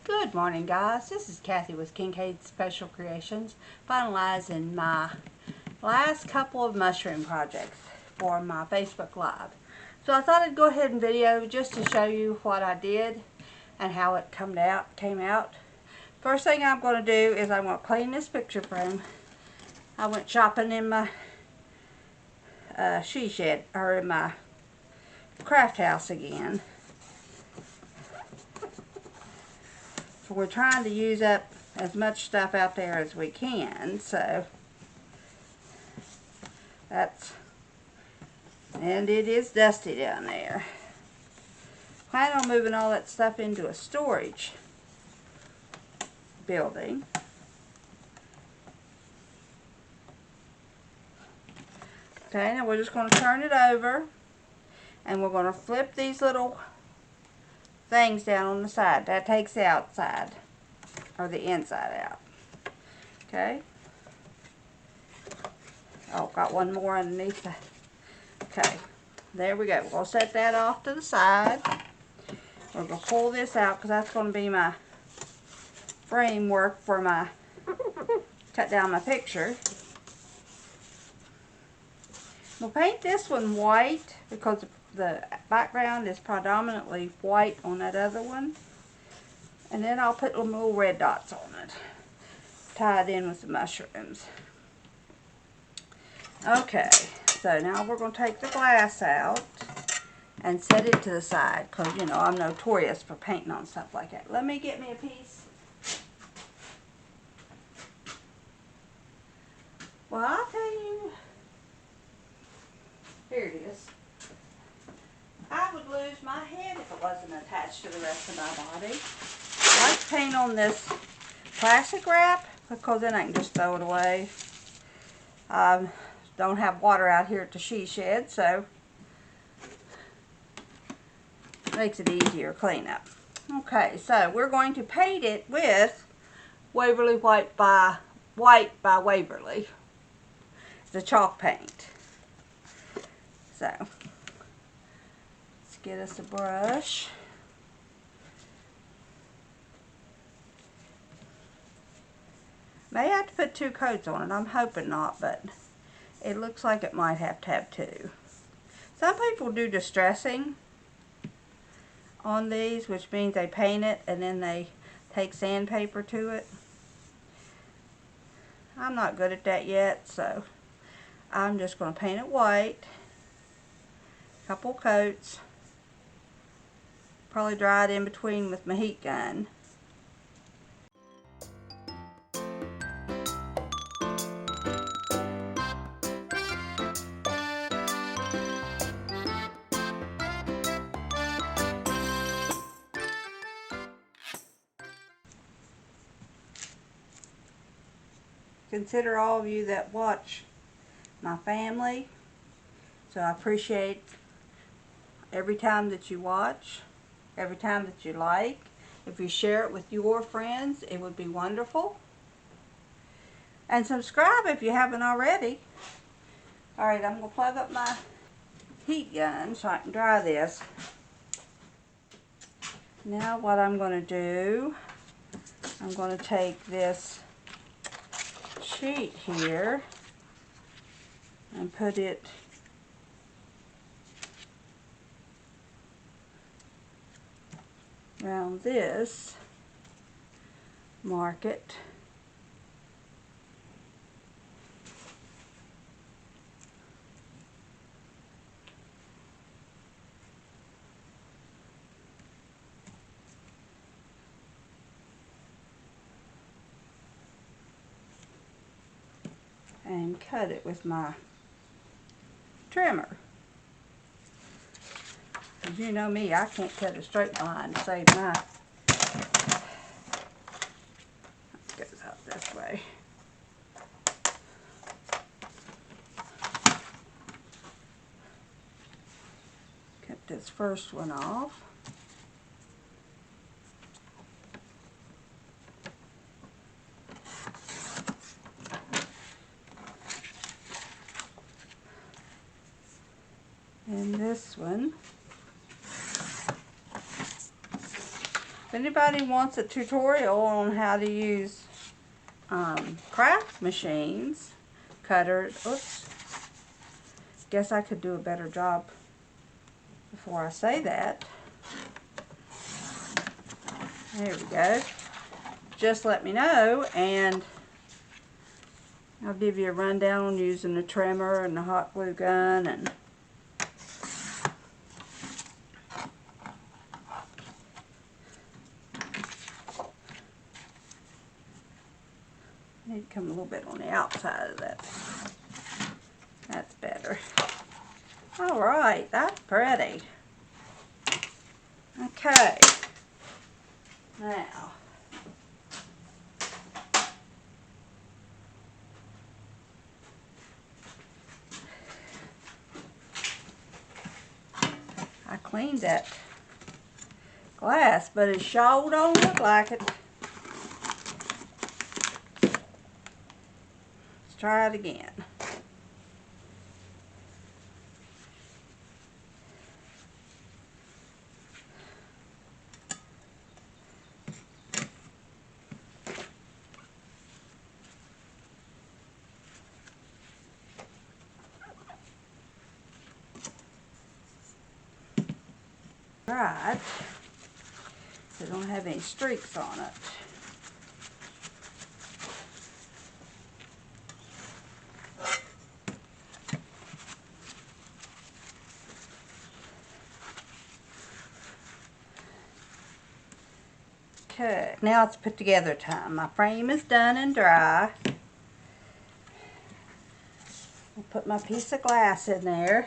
Good morning, guys. This is Kathy with Kincaid Special Creations, finalizing my last couple of mushroom projects for my Facebook Live. So I thought I'd go ahead and video just to show you what I did and how it came out. First thing I'm going to do is I'm going to clean this picture frame. I went shopping in my she shed, or in my craft house again. So we're trying to use up as much stuff out there as we can, so and it is dusty down there. Plan on moving all that stuff into a storage building. Okay, now we're just going to turn it over, and we're going to flip these little things down on the side. That takes the outside, or the inside out. Okay. Oh, got one more underneath that. Okay, there we go. We're going to set that off to the side. We're going to pull this out because that's going to be my framework for my cut down my picture. We'll paint this one white because the background is predominantly white on that other one. And then I'll put little red dots on it, tie it in with the mushrooms. Okay, so now we're going to take the glass out and set it to the side because, you know, I'm notorious for painting on stuff like that. Let me get me a piece. Well, I'll tell you, here it is. I would lose my head if it wasn't attached to the rest of my body. I like to paint on this plastic wrap because then I can just throw it away. Don't have water out here at the she shed, so makes it easier cleanup. Okay, so we're going to paint it with Waverly White by Waverly, the chalk paint. So let's get us a brush. May have to put 2 coats on it. I'm hoping not, but it looks like it might have to have 2. Some people do distressing on these, which means they paint it and then they take sandpaper to it. I'm not good at that yet, so I'm just going to paint it white. Couple coats. Probably dry it in between with my heat gun. Consider all of you that watch my family, so I appreciate every time that you watch, every time that you like. If you share it with your friends, it would be wonderful. And subscribe if you haven't already. Alright, I'm going to plug up my heat gun so I can dry this. Now what I'm going to do, I'm going to take this sheet here and put it around this, mark it, and cut it with my trimmer. As you know me, I can't cut a straight line to save my... It goes out this way. Cut this first one off. And this one If anybody wants a tutorial on how to use craft machines, cutters, oops, guess I could do a better job before I say that. There we go. Just let me know and I'll give you a rundown on using the trimmer and the hot glue gun and need to come a little bit on the outside of that. That's better. Alright, that's pretty. Okay. Now, I cleaned that glass, but it sure don't look like it. Let's try it again. Right. They don't have any streaks on it. Okay, now it's put together time. My frame is done and dry. I'll put my piece of glass in there.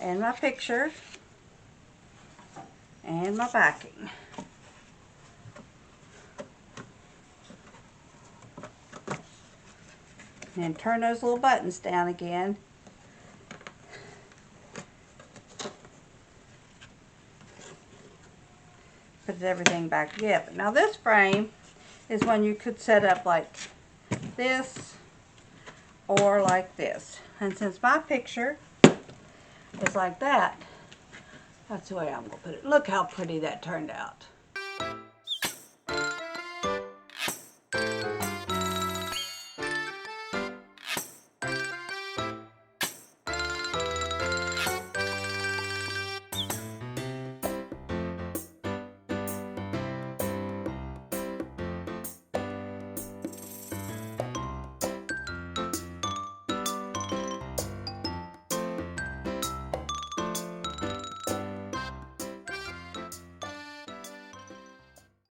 And my picture. And my backing. And turn those little buttons down again. Put everything back together. Now this frame is one you could set up like this or like this. And since my picture is like that, that's the way I'm going to put it. Look how pretty that turned out.